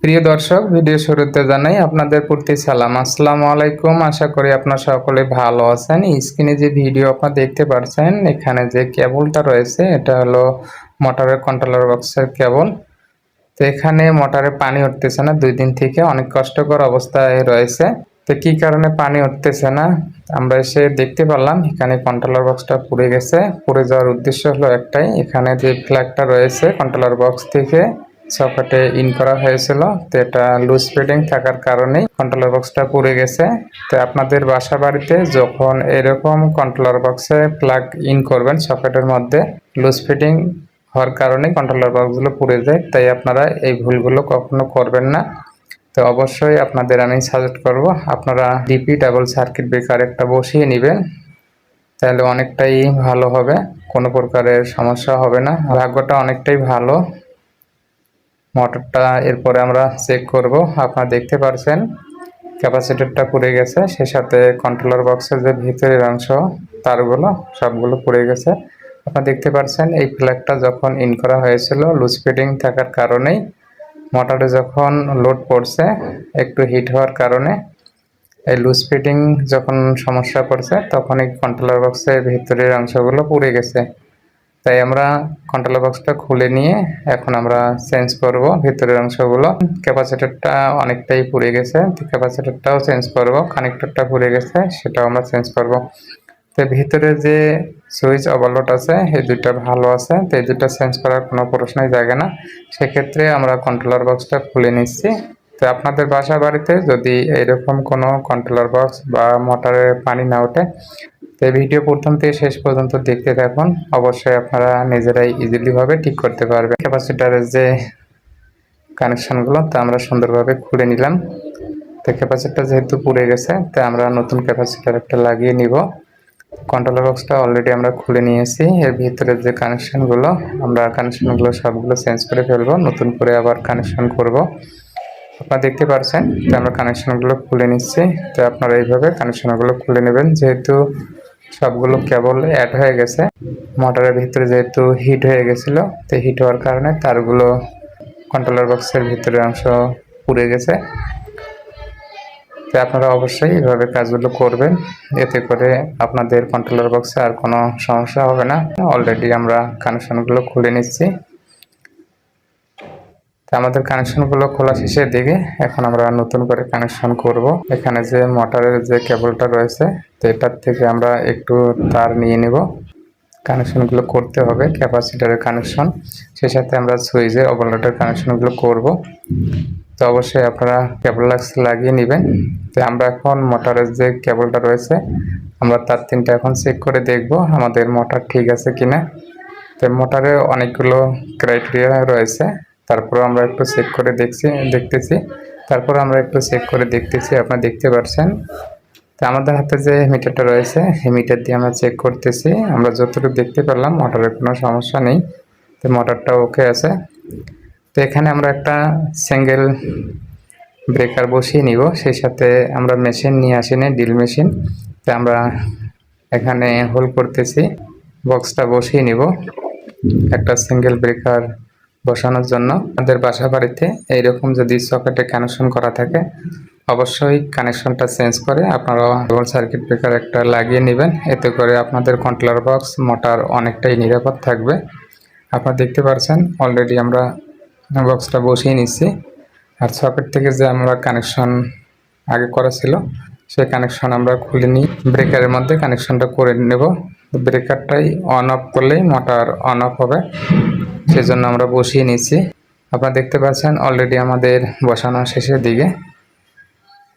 প্রিয় দর্শক, ভিডিও শুরুতে জানাই আপনাদের প্রতি সালাম। আসসালামু আলাইকুম। আশা করি আপনারা সকলে ভালো আছেন। স্ক্রিনে যে ভিডিও আপনারা দেখতে পাচ্ছেন, এখানে যে কেবলটা রয়েছে এটা হলো মোটরের কন্ট্রোলার বক্সের কেবল। তো এখানে মোটরে পানি উঠতেছে না, 2 দিন থেকে অনেক কষ্টকর অবস্থায় রয়েছে। তো কি কারণে পানি উঠতেছে না আমরা এসে দেখতে পারলাম, এখানে কন্ট্রোলার বক্সটা পুড়ে গেছে। পুড়ে যাওয়ার উদ্দেশ্য হলো একটাই, এখানে যে প্লাগটা রয়েছে কন্ট্রোলার বক্স থেকে সকেটে ইন করা হয়েছিল, তো এটা লুজ ফিটিং থাকার কারণে কন্ট্রোলার বক্সটা পুড়ে গেছে। তো আপনাদের বাসা বাড়িতে যখন এরকম কন্ট্রোলার বক্সে প্লাগ ইন করবেন সকেটের মধ্যে, লুজ ফিটিং হওয়ার কারণে কন্ট্রোলার বক্সগুলো পুড়ে যায়। তাই আপনারা এই ভুলগুলো কখনো করবেন না। তো অবশ্যই আপনাদের আমি সাজেস্ট করব আপনারা ডিপি ডাবল সার্কিট ব্রেকার একটা বসিয়ে নেবেন, তাহলে অনেকটাই ভালো হবে, কোনো প্রকারের সমস্যা হবে না, ভাগ্যটা অনেকটাই ভালো। মোটরটা এরপরে আমরা চেক করব। আপনারা দেখতে পাচ্ছেন ক্যাপাসিটরটা পুড়ে গেছে, সেই সাথে কন্ট্রোলার বক্সের যে ভিতরের অংশ তারগুলো সবগুলো পুড়ে গেছে। আপনারা দেখতে পাচ্ছেন এই প্লাগটা যখন ইন করা হয়েছিল লুজ ফিটিং থাকার কারণেই মোটরে যখন লোড পড়ছে একটু হিট হওয়ার কারণে এই লুজ ফিটিং যখন সমস্যা পড়ছে তখন এই কন্ট্রোলার বক্সের ভিতরের অংশগুলো পুড়ে গেছে। তাই আমরা কন্ট্রোলার বক্সটা খুলে নিয়ে এখন আমরা চেঞ্জ করব ভিতরের অংশগুলো। ক্যাপাসিটরটা অনেকটাই পুড়ে গেছে, তো ক্যাপাসিটরটাও চেঞ্জ করব। কানেক্টরটা পুড়ে গেছে, সেটাও আমরা চেঞ্জ করব। তো ভিতরে যে সুইচ ওভারলোড আছে এই দুইটা ভালো আছে, তো এই দুটো চেঞ্জ করার কোনো প্রশ্নই জাগে না। সেক্ষেত্রে আমরা কন্ট্রোলার বক্সটা খুলে নিচ্ছি। তো আপনাদের বাসা বাড়িতে যদি এইরকম কোনো কন্ট্রোলার বক্স বা মোটরে পানি না ওঠে, তো ভিডিও প্রথম থেকে শেষ পর্যন্ত দেখতে থাকুন, অবশ্যই আপনারা নিজেরাই ইজিলিভাবে ঠিক করতে পারবেন। ক্যাপাসিটারের যে কানেকশনগুলো তা আমরা সুন্দরভাবে খুলে নিলাম। তো ক্যাপাসিটার যেহেতু পুড়ে গেছে, তাই আমরা নতুন ক্যাপাসিটার একটা লাগিয়ে নিব। কন্ট্রোলার বক্সটা অলরেডি আমরা খুলে নিয়েছি, এর ভিতরে যে কানেকশনগুলো আমরা কানেকশনগুলো সবগুলো চেঞ্জ করে ফেলবো, নতুন করে আবার কানেকশন করব। আপনারা দেখতে পাচ্ছেন যে আমরা কানেকশনগুলো খুলে নিচ্ছি। তো আপনারা এইভাবে কানেকশনগুলো খুলে নেবেন, যেহেতু সবগুলো কেবল অ্যাড হয়ে গেছে মোটরের ভিতরে, যেহেতু হিট হয়ে গেছিলো, তো হিট হওয়ার কারণে তারগুলো কন্ট্রোলার বক্সের ভিতরের অংশ পুড়ে গেছে। তো আপনারা অবশ্যই এইভাবে কাজগুলো করবেন, এতে করে আপনাদের কন্ট্রোলার বক্সে আর কোনো সমস্যা হবে না। অলরেডি আমরা কানেকশনগুলো খুলে নিচ্ছি। আমাদের কানেকশনগুলো খোলা শেষের দিকে, এখন আমরা নতুন করে কানেকশন করব। এখানে যে মোটরের যে কেবলটা রয়েছে, তো এটার থেকে আমরা একটু তার নিয়ে নেব, কানেকশনগুলো করতে হবে ক্যাপাসিটরের কানেকশন, সেই সাথে আমরা সুইচে ওভারলোডের কানেকশনগুলো করব। তো অবশ্যই আপনারা কেবল লাগিয়ে নেবেন। তো আমরা এখন মোটরের যে কেবলটা রয়েছে আমরা তার 3টা এখন চেক করে দেখব আমাদের মোটর ঠিক আছে কিনা। তো মোটরে অনেকগুলো ক্রাইটেরিয়া রয়েছে, তারপর আমরা একটু চেক করে দেখতেছি। আপনারা দেখতে পাচ্ছেন তো আমাদের হাতে যে মিটারটা রয়েছে এই মিটার দিয়ে আমরা চেক করতেছি। আমরা যতটুকু দেখতে পারলাম মোটরের কোনো সমস্যা নেই, তো মোটরটা ওকে আছে। তো এখানে আমরা একটা সিঙ্গেল ব্রেকার বসিয়ে নিব, সেই সাথে আমরা মেশিন নিয়ে আসিনি, ড্রিল মেশিন। তো আমরা এখানে হোল করতেছি, বক্সটা বসিয়ে নিব একটা সিঙ্গেল ব্রেকার বসানোর জন্য। আমাদের বাসা বাড়িতে এইরকম যদি সকেটে কানেকশন করা থাকে অবশ্যই কানেকশনটা চেঞ্জ করে আপনারা ডাবল সার্কিট ব্রেকার একটা লাগিয়ে নেবেন, এতে করে আপনাদের কন্ট্রোলার বক্স মোটর অনেকটাই নিরাপদ থাকবে। আপনারা দেখতে পাচ্ছেন অলরেডি আমরা বক্সটা বসিয়ে নিচ্ছি, আর সকেট থেকে যে আমরা কানেকশন আগে করা ছিল সেই কানেকশন আমরা খুলে নিই, ব্রেকারের মধ্যে কানেকশনটা করে নেব। ব্রেকারটাই অন অফ করলেই মোটর অন অফ হবে, সেজন্য আমরা বসিয়ে নিচ্ছি। আপনারা দেখতে পাচ্ছেন অলরেডি আমাদের বসানো শেষের দিকে,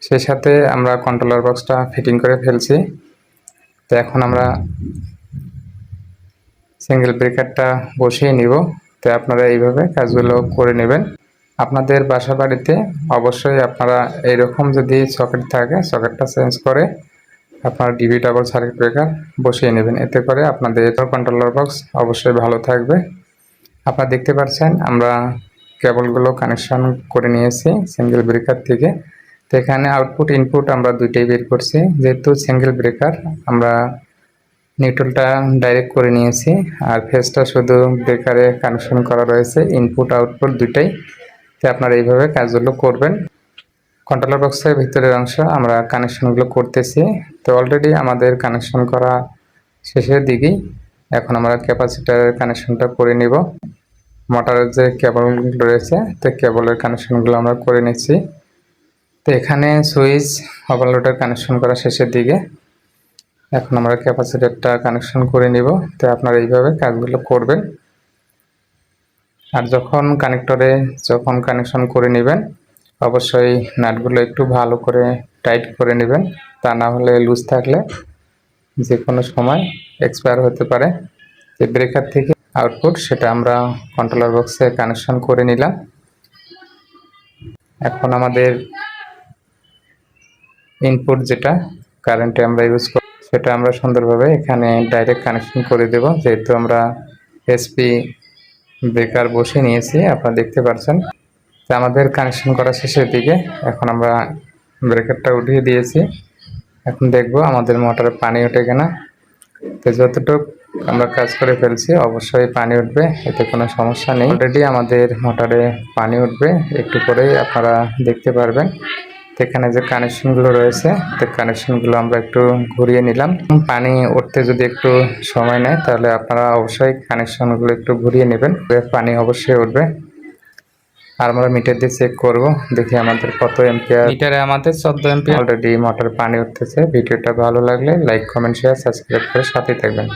সেই সাথে আমরা কন্ট্রোলার বক্সটা ফিটিং করে ফেলছি। তো এখন আমরা সিঙ্গেল ব্রেকারটা বসিয়ে নিব। তো আপনারা এইভাবে কাজগুলো করে নেবেন। আপনাদের বাসা বাড়িতে অবশ্যই আপনারা এইরকম যদি সকেট থাকে সকেটটা চেঞ্জ করে আপনারা ডিবি ডাবল সার্কিট ব্রেকার বসিয়ে নেবেন, এতে করে আপনাদের কন্ট্রোলার বক্স অবশ্যই ভালো থাকবে। আপনারা দেখতে পাচ্ছেন আমরা কেবলগুলো কানেকশন করে নিয়েছি সিঙ্গেল ব্রেকার থেকে। তো এখানে আউটপুট ইনপুট আমরা দুইটাই বের করছি, যেহেতু সিঙ্গেল ব্রেকার আমরা নিউট্রালটা ডাইরেক্ট করে নিয়েছি, আর ফেজটা শুধু ব্রেকারে কানেকশন করা রয়েছে, ইনপুট আউটপুট দুইটাই তো আপনারা এইভাবে কাজগুলো করবেন। কন্ট্রোলার বক্সের ভিতরের অংশ আমরা কানেকশনগুলো করতেছি। তো অলরেডি আমাদের কানেকশন করা শেষের দিকেই। এখন আমরা ক্যাপাসিটরের কানেকশনটা করে নিব। মোটরের যে কেবলগুলো রয়েছে তো কেবলের কানেকশনগুলো আমরা করে নিচ্ছি। তো এখানে সুইচ ওভারলোডের কানেকশন করা শেষের দিকে। এখন আমরা ক্যাপাসিটরটা কানেকশন করে নিব। তো আপনারা এইভাবে কাজগুলো করবেন। আর যখন কানেকশন করে নেবেন, অবশ্যই নাটগুলো একটু ভালো করে টাইট করে নেবেন। তা না হলে লুজ থাকলে যে কোনো সময় এক্সপায়ার হতে পারে। যে ব্রেকার থেকে আউটপুট সেটা আমরা কন্ট্রোলার বক্সে কানেকশন করে নিলাম। এখন আমাদের ইনপুট যেটা কারেন্টে আমরা ইউজ করি সেটা আমরা সুন্দরভাবে এখানে ডাইরেক্ট কানেকশন করে দেব। যেহেতু আমরা এসপি ব্রেকার বসে নিয়েছি, আপনারা দেখতে পাচ্ছেন। তো আমাদের কানেকশন করা শেষের দিকে। এখন আমরা ব্রেকারটা উঠিয়ে দিয়েছি। এখন দেখব আমাদের মোটরে পানি ওঠে কিনা। তো যতটুকু আমরা কাজ করে ফেলছি অবশ্যই পানি উঠবে, এতে কোনো সমস্যা নেই। অলরেডি আমাদের মোটরে পানি উঠবে, একটু পরেই আপনারা দেখতে পারবেন। এখানে যে কানেকশনগুলো রয়েছে তো কানেকশনগুলো আমরা একটু ঘুরিয়ে নিলাম। পানি উঠতে যদি একটু সময় নেয় তাহলে আপনারা অবশ্যই কানেকশনগুলো একটু ঘুরিয়ে নেবেন, পানি অবশ্যই উঠবে। আর আমরা মিটার দিয়ে চেক করব, দেখি আমাদের কত এম্পিয়ার। মিটারে আমাদের 14 এম্পিয়ার। অলরেডি মোটর পানি উঠতেছে। ভিডিওটা ভালো লাগলে লাইক, কমেন্ট, শেয়ার, সাবস্ক্রাইব করে সাথে থাকবেন।